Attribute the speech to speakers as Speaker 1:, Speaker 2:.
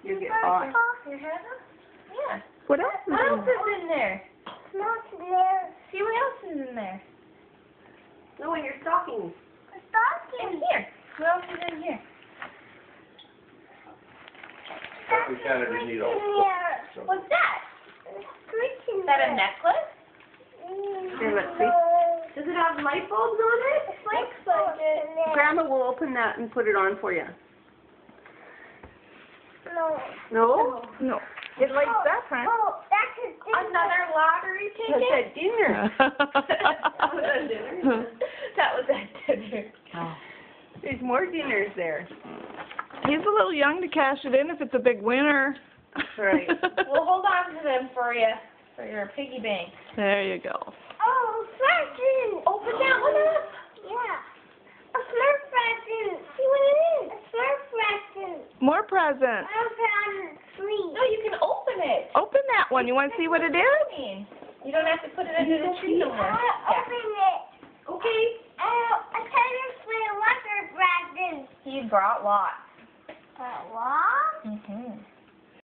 Speaker 1: You get hot.
Speaker 2: Your head up? Yeah.
Speaker 1: What else is
Speaker 2: What else
Speaker 1: in there?
Speaker 2: is in there?
Speaker 3: Not there.
Speaker 2: See what else is in there?
Speaker 1: No, in your stockings.
Speaker 2: In
Speaker 3: Stocking.
Speaker 2: here. What else is in here?
Speaker 4: We kind of didn't need all the
Speaker 2: What's that?
Speaker 3: Switching
Speaker 2: Is that a necklace?
Speaker 1: Here, let's see. Does it have light bulbs on it?
Speaker 3: Looks like it.
Speaker 1: Grandma will open that and put it on for you.
Speaker 3: No.
Speaker 1: No?
Speaker 2: No. It lights up, huh?
Speaker 3: Oh, that's a dinner.
Speaker 2: Another lottery
Speaker 1: That's
Speaker 2: ticket?
Speaker 1: at dinner.
Speaker 2: That was at dinner.
Speaker 1: There's more dinners there.
Speaker 5: He's a little young to cash it in if it's a big winner.
Speaker 1: Right.
Speaker 2: We'll hold on to them for you, for your piggy bank.
Speaker 5: There you go.
Speaker 3: Oh, present.
Speaker 2: Open that one up.
Speaker 3: Yeah. A Smurf present. See what it is? A Smurf present.
Speaker 5: More presents.
Speaker 3: I found three.
Speaker 2: No, you can open it.
Speaker 5: Open that one. You want to see what it is?
Speaker 2: You don't have to put it under the tree no more.
Speaker 3: Open it.
Speaker 2: Okay.
Speaker 3: A tennis for water present.
Speaker 2: He brought lots.
Speaker 3: What?
Speaker 2: Mm-hmm.